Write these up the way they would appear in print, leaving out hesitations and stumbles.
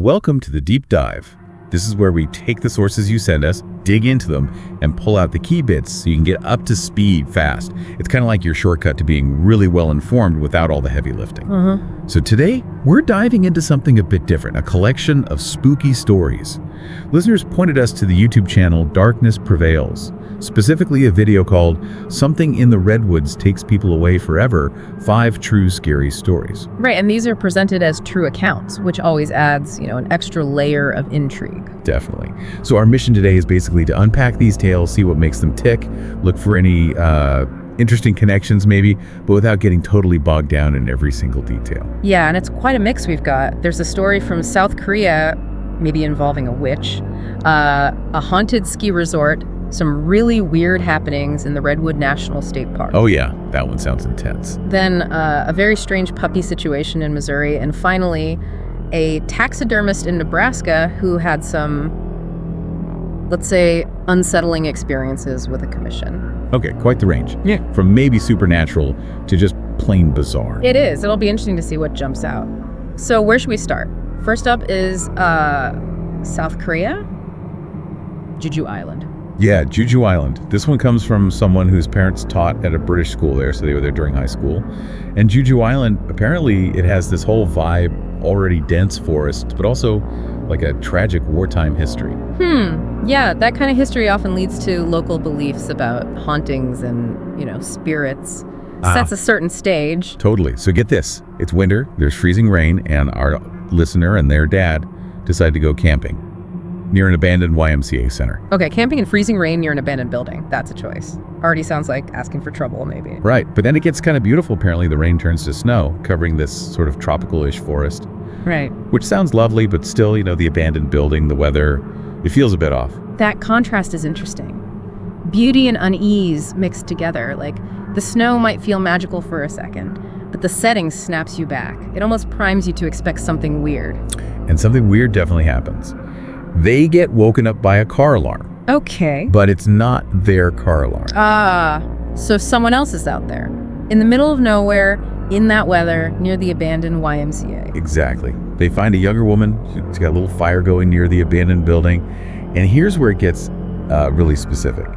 Welcome to the Deep Dive. This is where we take the sources you send us, dig into them, and pull out the key bits so you can get up to speed fast. It's kind of like your shortcut to being really well informed without all the heavy lifting. So today, we're diving into something a bit different, a collection of spooky stories. Listeners pointed us to the YouTube channel Darkness Prevails, specifically a video called Something in the Redwoods Takes People Away Forever, 5 True Scary Stories. Right, and these are presented as true accounts, which always adds, an extra layer of intrigue. Definitely. So our mission today is basically to unpack these tales, see what makes them tick, look for any interesting connections maybe, but without getting totally bogged down in every single detail. Yeah, and it's quite a mix we've got. There's a story from South Korea, maybe involving a witch, a haunted ski resort, some really weird happenings in the Redwood National State Park. Oh yeah, that one sounds intense. Then a very strange puppy situation in Missouri, and finally, a taxidermist in Nebraska who had some, let's say, unsettling experiences with a commission. Okay, quite the range. Yeah. From maybe supernatural to just plain bizarre. It is. It'll be interesting to see what jumps out. So where should we start? First up is South Korea, Jeju Island. Yeah, Jeju Island. This one comes from someone whose parents taught at a British school there, so they were there during high school. And Jeju Island, apparently it has this whole vibe, already dense forest, but also like a tragic wartime history. Yeah, that kind of history often leads to local beliefs about hauntings and, spirits. Sets a certain stage. Totally. So get this. It's winter, there's freezing rain, and our listener and their dad decide to go camping near an abandoned YMCA center. Okay, camping in freezing rain near an abandoned building. That's a choice. Already sounds like asking for trouble, maybe. Right, but then it gets kind of beautiful. Apparently the rain turns to snow, covering this sort of tropical-ish forest. Right. Which sounds lovely, but still, the abandoned building, the weather, it feels a bit off. That contrast is interesting. Beauty and unease mixed together. Like, the snow might feel magical for a second, but the setting snaps you back. It almost primes you to expect something weird. And something weird definitely happens. They get woken up by a car alarm. Okay. But it's not their car alarm. So someone else is out there, in the middle of nowhere, in that weather, near the abandoned YMCA. Exactly. They find a younger woman. She's got a little fire going near the abandoned building. And here's where it gets really specific.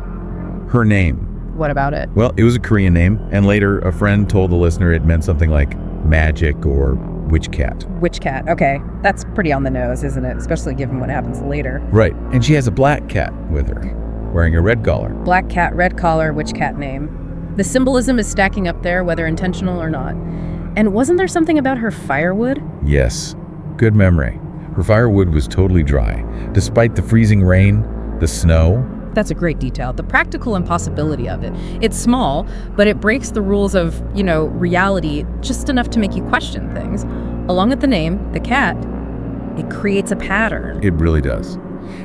Her name. What about it? Well, it was a Korean name, and later a friend told the listener it meant something like magic or witch cat. Witch cat, okay. That's pretty on the nose, isn't it? Especially given what happens later. Right, and she has a black cat with her, wearing a red collar. Black cat, red collar, witch cat name. The symbolism is stacking up there, whether intentional or not. And wasn't there something about her firewood? Yes, good memory. Her firewood was totally dry. Despite the freezing rain, the snow. That's a great detail. The practical impossibility of it. It's small, but it breaks the rules of, reality just enough to make you question things. Along with the name, the cat, it creates a pattern. It really does.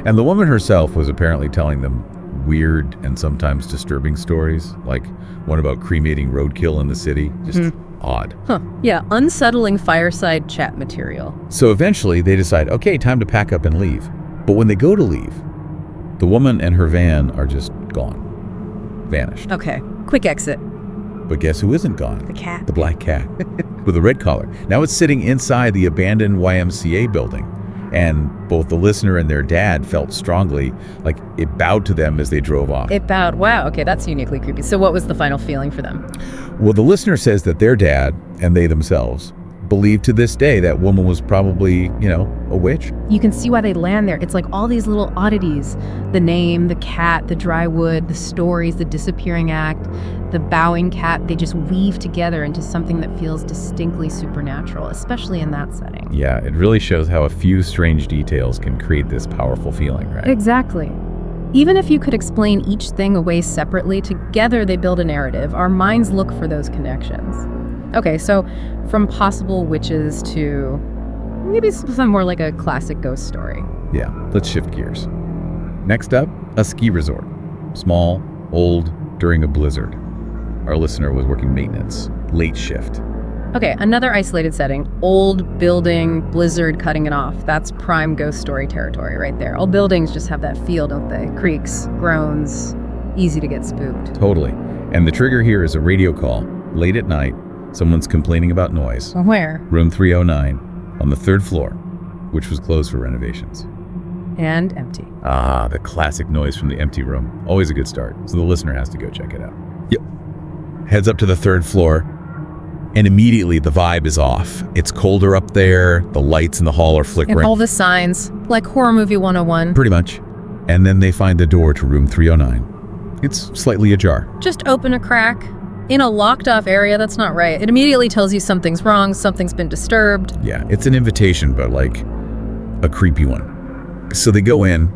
And the woman herself was apparently telling them weird and sometimes disturbing stories, like one about cremating roadkill in the city. Just odd. Yeah, unsettling fireside chat material. So eventually they decide, okay, time to pack up and leave. But when they go to leave, the woman and her van are just gone. Vanished. Okay, quick exit. But guess who isn't gone? The cat. The black cat with a red collar. Now it's sitting inside the abandoned YMCA building. And both the listener and their dad felt strongly like it bowed to them as they drove off. It bowed. Wow, okay, that's uniquely creepy. So what was the final feeling for them? Well, the listener says that their dad, and they themselves, believe to this day that woman was probably, a witch. You can see why they land there. It's like all these little oddities. The name, the cat, the dry wood, the stories, the disappearing act, the bowing cat, they just weave together into something that feels distinctly supernatural, especially in that setting. Yeah, it really shows how a few strange details can create this powerful feeling, right? Exactly. Even if you could explain each thing away separately, together they build a narrative. Our minds look for those connections. Okay, so from possible witches to maybe some more like a classic ghost story. Yeah, let's shift gears. Next up, a ski resort. Small, old, during a blizzard. Our listener was working maintenance, late shift. Okay, another isolated setting. Old building, blizzard cutting it off. That's prime ghost story territory right there. Old buildings just have that feel, don't they? Creaks, groans, easy to get spooked. Totally. And the trigger here is a radio call, late at night. Someone's complaining about noise. Where? Room 309, on the 3rd floor. which was closed for renovations. And empty. Ah, the classic noise from the empty room. Always a good start, so the listener has to go check it out. Yep. Heads up to the 3rd floor, and immediately the vibe is off. It's colder up there, the lights in the hall are flickering. And all the signs, like horror movie 101. Pretty much. And then they find the door to room 309. It's slightly ajar. Just open a crack. In a locked-off area, that's not right. It immediately tells you something's wrong, something's been disturbed. Yeah, it's an invitation, but like a creepy one. So they go in,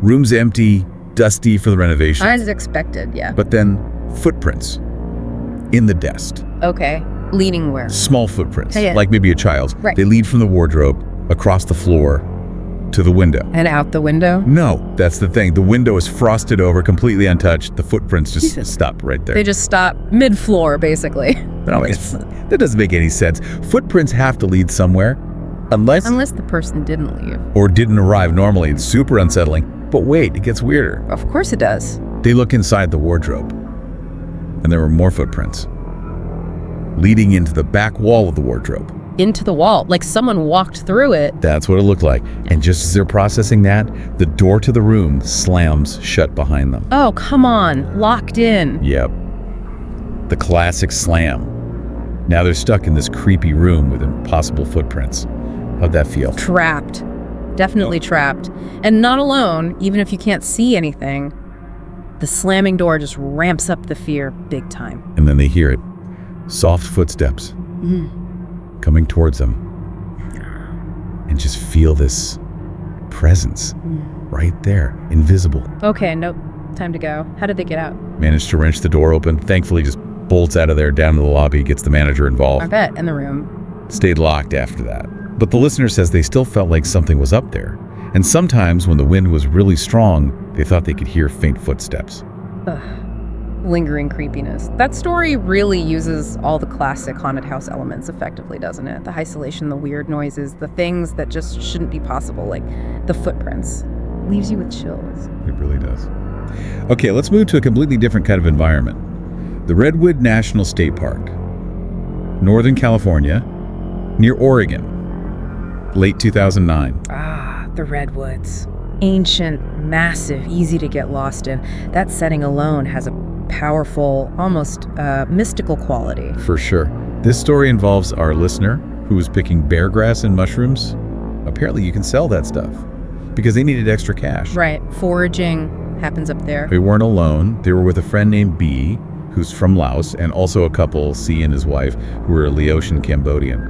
room's empty, dusty for the renovation. As expected, yeah. But then footprints in the desk. Okay, leading where? Small footprints, Yeah. like maybe a child's. Right. They lead from the wardrobe, across the floor, to the window. And out the window? No, that's the thing. The window is frosted over, completely untouched. The footprints just Jesus. stop right there. They just stop mid-floor, basically. No, that doesn't make any sense. Footprints have to lead somewhere, unless Unless the person didn't leave. or didn't arrive normally. It's super unsettling. But wait, it gets weirder. Of course it does. They look inside the wardrobe, and there were more footprints leading into the back wall of the wardrobe. Into the wall, like someone walked through it. That's what it looked like. And just as they're processing that, the door to the room slams shut behind them. Oh, come on, locked in. Yep. The classic slam. Now they're stuck in this creepy room with impossible footprints. How'd that feel? Trapped. Definitely trapped. And not alone, even if you can't see anything. The slamming door just ramps up the fear big time. And then they hear it. Soft footsteps coming towards them. And just feel this presence right there, invisible. Okay, nope. Time to go. How did they get out? Managed to wrench the door open. Thankfully, just bolts out of there, down to the lobby, gets the manager I involved. bet, in the room. Stayed locked after that. But the listener says they still felt like something was up there. And sometimes when the wind was really strong, they thought they could hear faint footsteps. Ugh. Lingering creepiness. That story really uses all the classic haunted house elements effectively, doesn't it? The isolation, the weird noises, the things that just shouldn't be possible, like the footprints. Leaves you with chills. It really does. Okay, let's move to a completely different kind of environment. The Redwood National State Park, Northern California, near Oregon, late 2009. Ah, the Redwoods. Ancient, massive, easy to get lost in. That setting alone has a powerful, almost mystical quality. For sure. This story involves our listener who was picking bear grass and mushrooms. Apparently you can sell that stuff because they needed extra cash. Right, foraging happens up there. They weren't alone. They were with a friend named B, who's from Laos, and also a couple, C and his wife, who were Laotian Cambodian.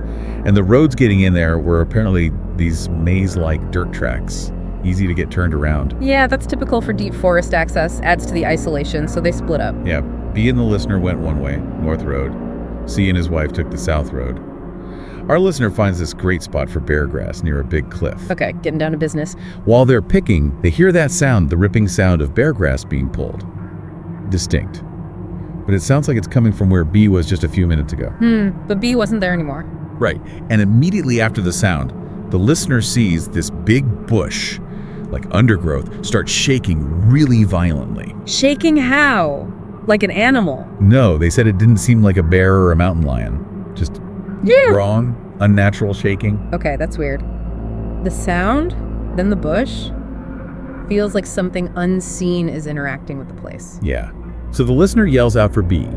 And the roads getting in there were apparently these maze-like dirt tracks, easy to get turned around. Yeah, that's typical for deep forest access, adds to the isolation, so they split up. Yeah, B and the listener went one way, North Road. C and his wife took the South Road. Our listener finds this great spot for bear grass near a big cliff. Okay, getting down to business. While they're picking, they hear that sound, the ripping sound of bear grass being pulled. Distinct. But it sounds like it's coming from where B was just a few minutes ago. But B wasn't there anymore. Right. And immediately after the sound, the listener sees this big bush, like undergrowth, start shaking really violently. Shaking how? Like an animal. No, they said it didn't seem like a bear or a mountain lion. Just wrong, unnatural shaking. Okay, that's weird. The sound, then the bush, feels like something unseen is interacting with the place. Yeah. So the listener yells out for B,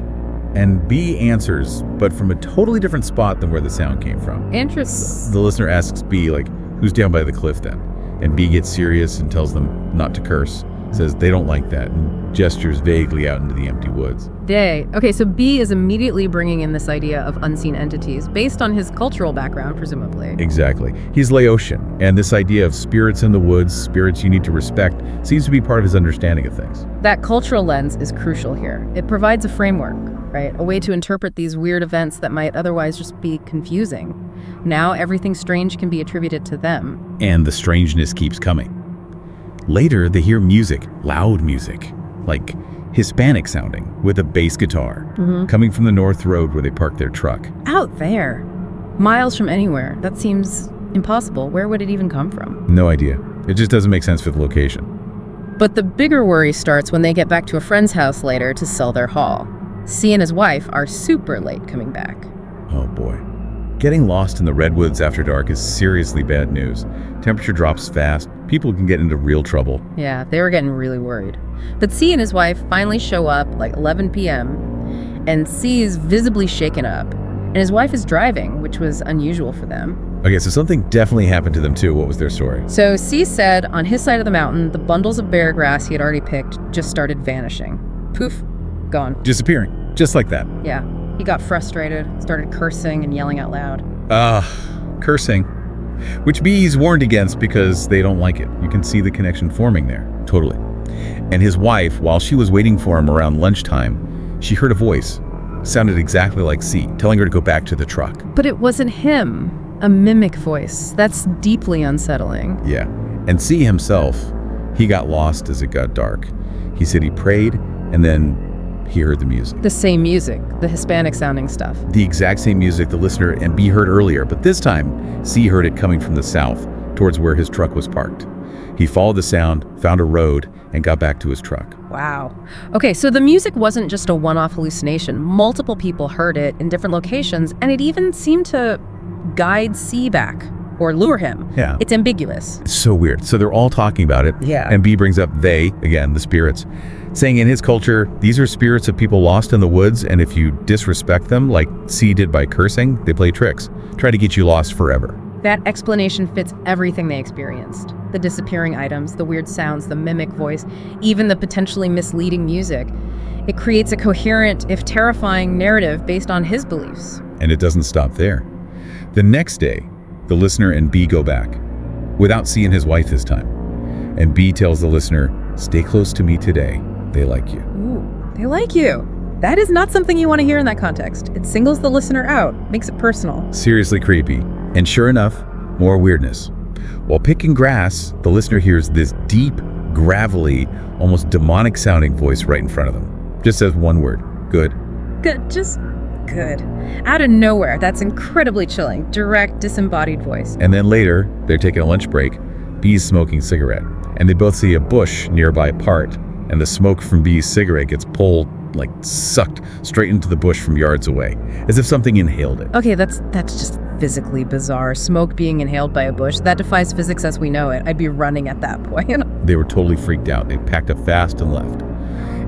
and B answers, but from a totally different spot than where the sound came from. Interesting. The listener asks B, like, who's down by the cliff then? And B gets serious and tells them not to curse, says they don't like that, and gestures vaguely out into the empty woods. Okay, so B is immediately bringing in this idea of unseen entities, based on his cultural background, presumably. Exactly. He's Laotian, and this idea of spirits in the woods, spirits you need to respect, seems to be part of his understanding of things. That cultural lens is crucial here. It provides a framework, right? A way to interpret these weird events that might otherwise just be confusing. Now everything strange can be attributed to them. And the strangeness keeps coming. Later, they hear music, loud music, like Hispanic sounding, with a bass guitar, coming from the North Road where they parked their truck. Out there. Miles from anywhere. That seems impossible. Where would it even come from? No idea. It just doesn't make sense for the location. But the bigger worry starts when they get back to a friend's house later to sell their haul. C and his wife are super late coming back. Oh boy. Getting lost in the Redwoods after dark is seriously bad news. Temperature drops fast. People can get into real trouble. Yeah, they were getting really worried. But C and his wife finally show up like 11 p.m. and C is visibly shaken up. And his wife is driving, which was unusual for them. Okay, so something definitely happened to them too. What was their story? So C said on his side of the mountain, the bundles of bear grass he had already picked just started vanishing. Poof, gone. Disappearing, just like that. Yeah, he got frustrated, started cursing and yelling out loud. Cursing. Which B's warned against because they don't like it. You can see the connection forming there, totally. And his wife, while she was waiting for him around lunchtime, she heard a voice. Sounded exactly like C, telling her to go back to the truck. But it wasn't him. A mimic voice. That's deeply unsettling. Yeah. And C himself, he got lost as it got dark. He said he prayed, and then he heard the music. The same music, the Hispanic-sounding stuff. The exact same music the listener and B heard earlier, but this time, C heard it coming from the south, towards where his truck was parked. He followed the sound, found a road, and got back to his truck. Wow. Okay, so the music wasn't just a one-off hallucination. Multiple people heard it in different locations, and it even seemed to guide C back or lure him. Yeah. It's ambiguous. It's so weird. So they're all talking about it. Yeah. And B brings up they, again, the spirits, saying in his culture, these are spirits of people lost in the woods, and if you disrespect them, like C did by cursing, they play tricks, try to get you lost forever. That explanation fits everything they experienced. The disappearing items, the weird sounds, the mimic voice, even the potentially misleading music. It creates a coherent, if terrifying, narrative based on his beliefs. And it doesn't stop there. The next day, the listener and B go back, without C and his wife this time. And B tells the listener, stay close to me today. They like you. Ooh, they like you. That is not something you want to hear in that context. It singles the listener out, makes it personal. Seriously creepy. And sure enough, more weirdness. While picking grass, the listener hears this deep, gravelly, almost demonic sounding voice right in front of them. Just says one word, good. Good, just good. Out of nowhere, that's incredibly chilling. Direct, disembodied voice. And then later, they're taking a lunch break. B's smoking cigarette. And they both see a bush nearby part, and the smoke from B's cigarette gets pulled, like sucked straight into the bush from yards away, as if something inhaled it. Okay, that's just physically bizarre. Smoke being inhaled by a bush, that defies physics as we know it. I'd be running at that point. They were totally freaked out. They packed up fast and left.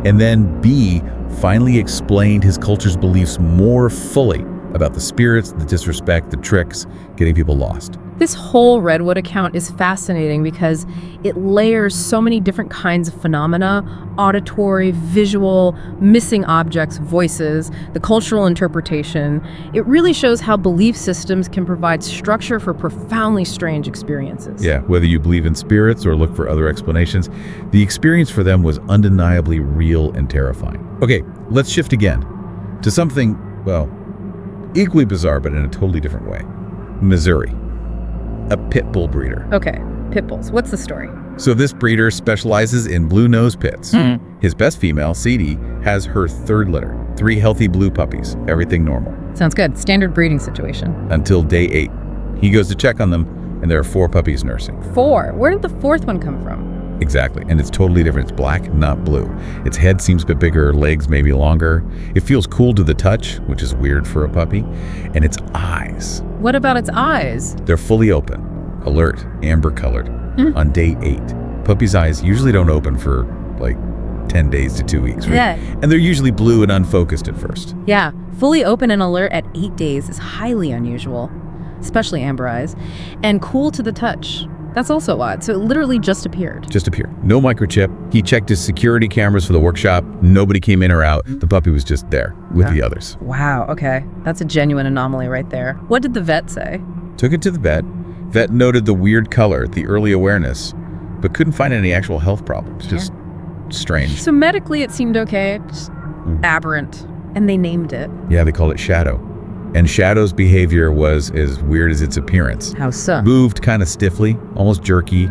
And then B finally explained his culture's beliefs more fully about the spirits, the disrespect, the tricks, getting people lost. This whole Redwood account is fascinating because it layers so many different kinds of phenomena: auditory, visual, missing objects, voices, the cultural interpretation. It really shows how belief systems can provide structure for profoundly strange experiences. Yeah, whether you believe in spirits or look for other explanations, the experience for them was undeniably real and terrifying. Okay, let's shift again to something, well, equally bizarre, but in a totally different way. Missouri. A pit bull breeder. Okay, pit bulls. What's the story? So this breeder specializes in blue nose pits. His best female, Sadie, has her third litter. 3 healthy blue puppies. Everything normal. Sounds good. Standard breeding situation. Until day 8. He goes to check on them, and there are 4 puppies nursing. 4? Where did the 4th one come from? Exactly, and it's totally different. It's black, not blue. Its head seems a bit bigger, legs maybe longer. It feels cool to the touch, which is weird for a puppy. And its eyes. What about its eyes? They're fully open, alert, amber colored. On day 8. Puppy's eyes usually don't open for like 10 days to 2 weeks, right? Yeah. And they're usually blue and unfocused at first. Yeah, fully open and alert at 8 days is highly unusual, especially amber eyes, and cool to the touch. That's also odd. So it literally just appeared. Just appeared. No microchip. He checked his security cameras for the workshop. Nobody came in or out. The puppy was just there with the others. Wow, okay. That's a genuine anomaly right there. What did the vet say? Took it to the vet. Vet noted the weird color, the early awareness, but couldn't find any actual health problems. Just strange. So medically it seemed okay, just aberrant. And they named it. Yeah, they called it Shadow. And Shadow's behavior was as weird as its appearance. How so? Moved kind of stiffly, almost jerky,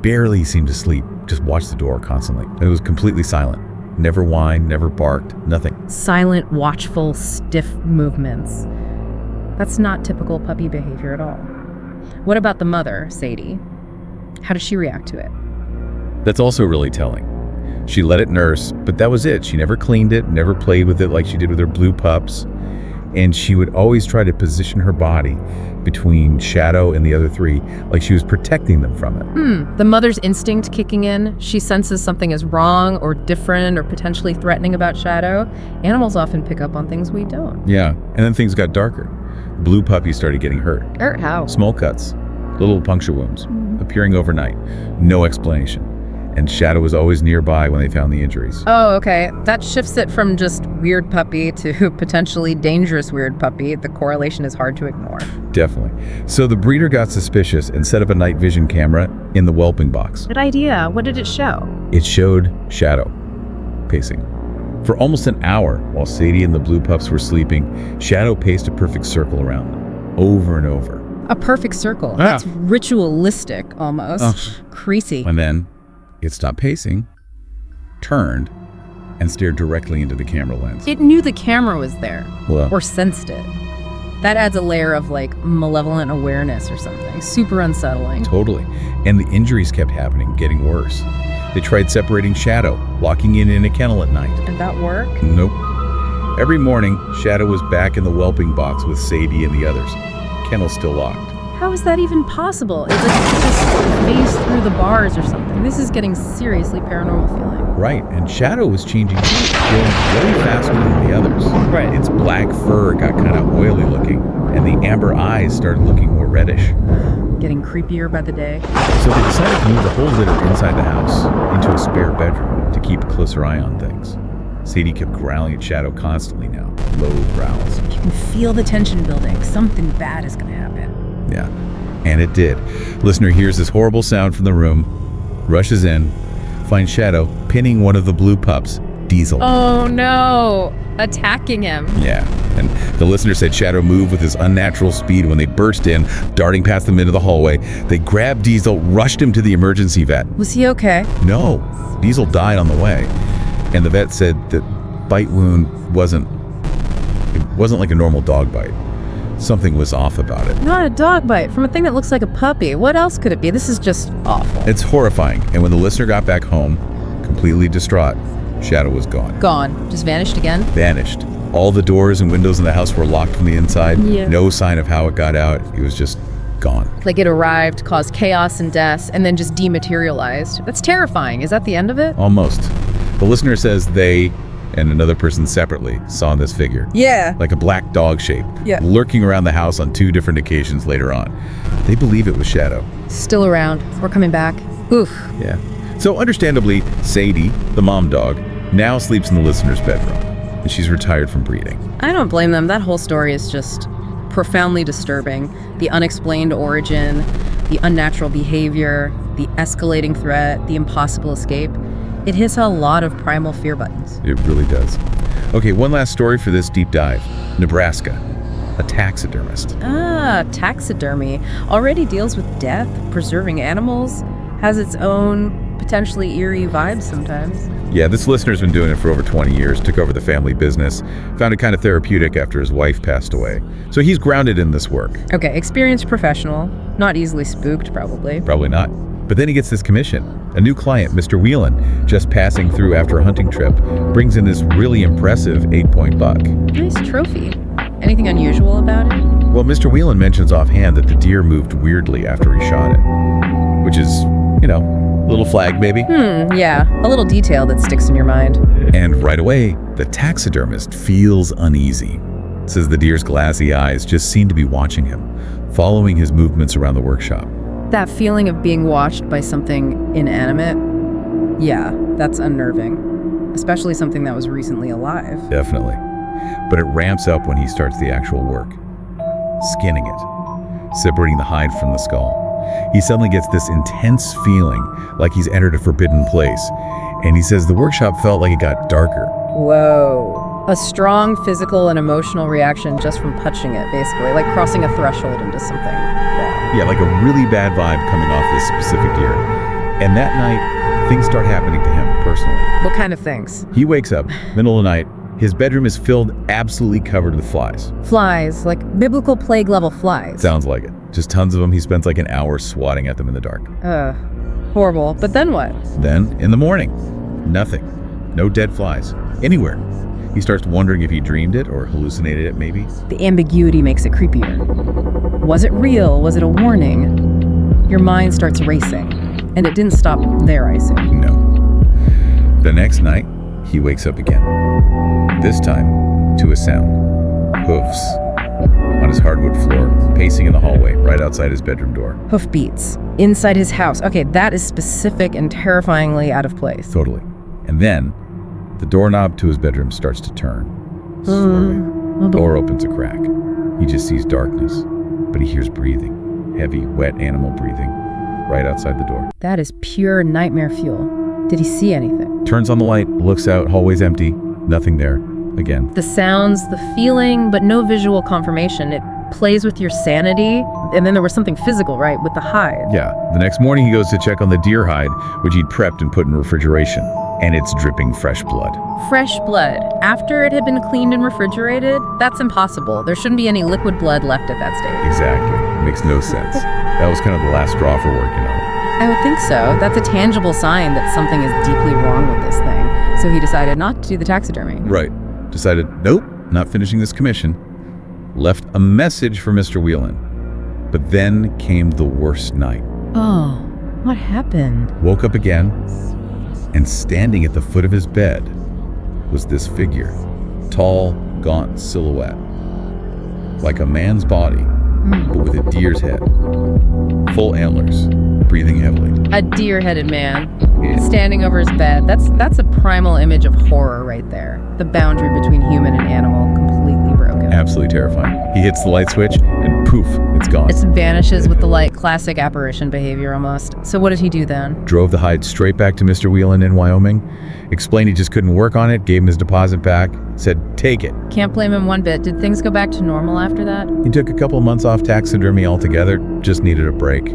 barely seemed to sleep, just watched the door constantly. It was completely silent. Never whined, never barked, nothing. Silent, watchful, stiff movements. That's not typical puppy behavior at all. What about the mother, Sadie? How does she react to it? That's also really telling. She let it nurse, but that was it. She never cleaned it, never played with it like she did with her blue pups. And she would always try to position her body between Shadow and the other three, like she was protecting them from it. The mother's instinct kicking in. She senses something is wrong or different or potentially threatening about Shadow. Animals often pick up on things we don't. Yeah, and then things got darker. Blue puppy started getting hurt. Hurt how? Small cuts, little puncture wounds, appearing overnight. No explanation. And Shadow was always nearby when they found the injuries. Oh, okay. That shifts it from just weird puppy to potentially dangerous weird puppy. The correlation is hard to ignore. Definitely. So the breeder got suspicious and set up a night vision camera in the whelping box. Good idea. What did it show? It showed Shadow pacing. For almost an hour, while Sadie and the blue pups were sleeping, Shadow paced a perfect circle around them, over and over. A perfect circle. Yeah. That's ritualistic almost. Creasy. And then it stopped pacing, turned, and stared directly into the camera lens. It knew the camera was there. Well, Or sensed it. That adds a layer of like malevolent awareness or something. Super unsettling. totally. And the injuries kept happening, getting worse. They tried separating Shadow, locking in a kennel at night. Did that work? Nope. Every morning, Shadow was back in the whelping box with Sadie and the others. Kennel still locked. How is that even possible? It's like it just phased through the bars or something. This is getting seriously paranormal feeling. Right, and Shadow was changing too, growing way faster than the others. Right. Its black fur got kind of oily looking, and the amber eyes started looking more reddish. Getting creepier by the day. So they decided to move the whole litter inside the house, into a spare bedroom, to keep a closer eye on things. Sadie kept growling at Shadow constantly now, low growls. You can feel the tension building. Something bad is going to happen. Yeah, and it did. Listener hears this horrible sound from the room, rushes in, finds Shadow pinning one of the blue pups, Diesel. Oh no! Attacking him. Yeah, and the listener said Shadow moved with his unnatural speed when they burst in, darting past them into the hallway. They grabbed Diesel, rushed him to the emergency vet. Was he okay? No, Diesel died on the way. And the vet said that bite wound wasn't like a normal dog bite. Something was off about it. Not a dog bite from a thing that looks like a puppy. What else could it be? This is just awful. It's horrifying. And when the listener got back home, completely distraught, Shadow was gone. Gone. Just vanished again? Vanished. All the doors and windows in the house were locked from the inside. Yeah. No sign of how it got out. It was just gone. Like it arrived, caused chaos and death, and then just dematerialized. That's terrifying. Is that the end of it? Almost. The listener says they and another person separately saw this figure. Yeah. Like a black dog shape, Yeah. lurking around the house on 2 different occasions later on. They believe it was Shadow. Still around. We're coming back. Oof. Yeah. So understandably, Sadie, the mom dog, now sleeps in the listener's bedroom, and she's retired from breeding. I don't blame them. That whole story is just profoundly disturbing. The unexplained origin, the unnatural behavior, the escalating threat, the impossible escape. It hits a lot of primal fear buttons. It really does. Okay, one last story for this deep dive. Nebraska. A taxidermist. Taxidermy already deals with death, preserving animals, has its own potentially eerie vibes sometimes. Yeah, this listener's been doing it for over 20 years, took over the family business, found it kind of therapeutic after his wife passed away. So he's grounded in this work. Okay, experienced professional, not easily spooked probably. Probably not. But then he gets this commission. A new client, Mr. Whelan, just passing through after a hunting trip, brings in this really impressive 8-point buck. Nice trophy. Anything unusual about it? Well, Mr. Whelan mentions offhand that the deer moved weirdly after he shot it, which is, a little flag maybe. Yeah, a little detail that sticks in your mind. And right away, the taxidermist feels uneasy. Says the deer's glassy eyes just seem to be watching him, following his movements around the workshop. That feeling of being watched by something inanimate, yeah, that's unnerving. Especially something that was recently alive. Definitely. But it ramps up when he starts the actual work. Skinning it, separating the hide from the skull. He suddenly gets this intense feeling like he's entered a forbidden place. And he says the workshop felt like it got darker. Whoa. A strong physical and emotional reaction just from touching it, basically, like crossing a threshold into something wrong. Yeah, like a really bad vibe coming off this specific deer. And that night, things start happening to him personally. What kind of things? He wakes up, middle of the night. His bedroom is filled, absolutely covered with flies. Flies, like biblical plague level flies. Sounds like it. Just tons of them. He spends like an hour swatting at them in the dark. Horrible. But then what? Then, in the morning, nothing. No dead flies. Anywhere. He starts wondering if he dreamed it or hallucinated it, maybe. The ambiguity makes it creepier. Was it real? Was it a warning? Your mind starts racing. And it didn't stop there, I assume. No. The next night, he wakes up again. This time, to a sound. Hoofs. On his hardwood floor, pacing in the hallway, right outside his bedroom door. Hoofbeats. Inside his house. Okay, that is specific and terrifyingly out of place. Totally. And then, the doorknob to his bedroom starts to turn. Slowly. Door opens a crack. He just sees darkness, but he hears breathing. Heavy, wet animal breathing, right outside the door. That is pure nightmare fuel. Did he see anything? Turns on the light, looks out, hallway's empty, nothing there. Again. The sounds, the feeling, but no visual confirmation. It plays with your sanity. And then there was something physical, right, with the hide. Yeah. The next morning he goes to check on the deer hide, which he'd prepped and put in refrigeration. And it's dripping fresh blood. Fresh blood. After it had been cleaned and refrigerated? That's impossible. There shouldn't be any liquid blood left at that stage. Exactly. Makes no sense. That was kind of the last straw for working on it. I would think so. That's a tangible sign that something is deeply wrong with this thing. So he decided not to do the taxidermy. Right. Decided, nope, not finishing this commission. Left a message for Mr. Whelan. But then came the worst night. Oh, what happened? Woke up again, and standing at the foot of his bed was this figure. Tall, gaunt silhouette. Like a man's body, but with a deer's head. Full antlers, breathing heavily. A deer-headed man. Yeah. Standing over his bed. That's a primal image of horror right there. The boundary between human and animal completely broken. Absolutely terrifying. He hits the light switch and poof, it's gone. It vanishes with the light. Classic apparition behavior almost. So what did he do then? Drove the hide straight back to Mr. Whelan in Wyoming. Explained he just couldn't work on it, gave him his deposit back, said, take it. Can't blame him one bit. Did things go back to normal after that? He took a couple of months off taxidermy altogether, just needed a break.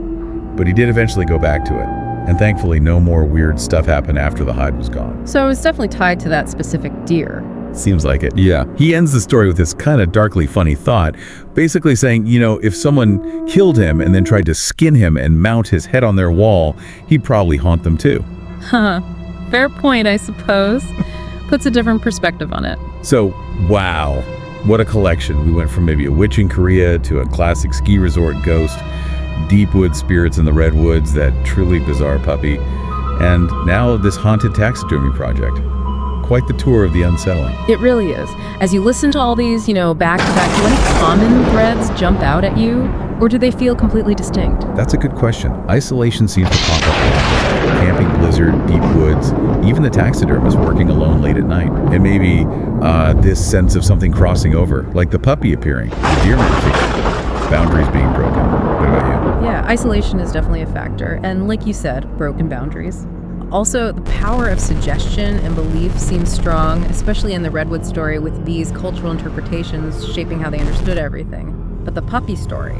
But he did eventually go back to it. And thankfully, no more weird stuff happened after the hide was gone. So it was definitely tied to that specific deer. Seems like it. Yeah. He ends the story with this kind of darkly funny thought, basically saying, if someone killed him and then tried to skin him and mount his head on their wall, he'd probably haunt them too. Huh. Fair point, I suppose. Puts a different perspective on it. So, wow. What a collection. We went from maybe a witch in Korea to a classic ski resort ghost, deep wood spirits in the redwoods, that truly bizarre puppy, and now this haunted taxidermy project. Quite the tour of the unsettling. It really is. As you listen to all these, back to back, do any common threads jump out at you? Or do they feel completely distinct? That's a good question. Isolation seems to pop up a lot. Camping blizzard, deep woods, even the taxidermist working alone late at night. And maybe this sense of something crossing over, like the puppy appearing, the deer man figure, boundaries being broken. What about you? Yeah, isolation is definitely a factor. And like you said, broken boundaries. Also, the power of suggestion and belief seems strong, especially in the Redwood story, with these cultural interpretations shaping how they understood everything. But the puppy story,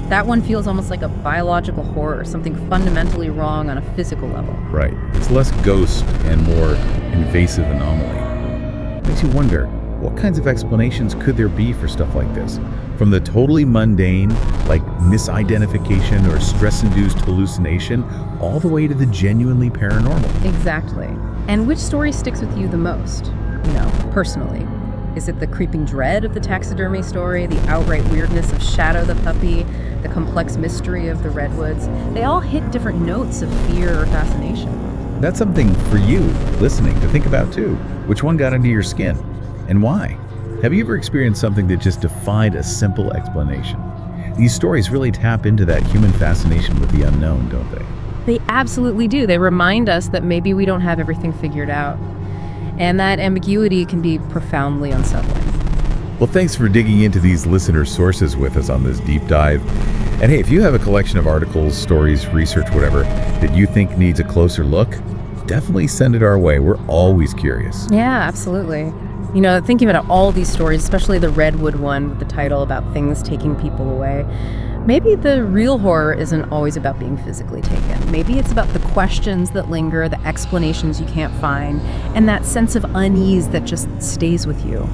that one feels almost like a biological horror, something fundamentally wrong on a physical level. Right. It's less ghost and more invasive anomaly. Makes you wonder, what kinds of explanations could there be for stuff like this? From the totally mundane, like misidentification or stress-induced hallucination, all the way to the genuinely paranormal. Exactly. And which story sticks with you the most, personally? Is it the creeping dread of the taxidermy story, the outright weirdness of Shadow the puppy, the complex mystery of the Redwoods? They all hit different notes of fear or fascination. That's something for you, listening, to think about too. Which one got under your skin? And why? Have you ever experienced something that just defied a simple explanation? These stories really tap into that human fascination with the unknown, don't they? They absolutely do. They remind us that maybe we don't have everything figured out. And that ambiguity can be profoundly unsettling. Well, thanks for digging into these listener sources with us on this deep dive. And hey, if you have a collection of articles, stories, research, whatever, that you think needs a closer look, definitely send it our way. We're always curious. Yeah, absolutely. Thinking about all these stories, especially the Redwood one with the title about things taking people away, maybe the real horror isn't always about being physically taken. Maybe it's about the questions that linger, the explanations you can't find, and that sense of unease that just stays with you.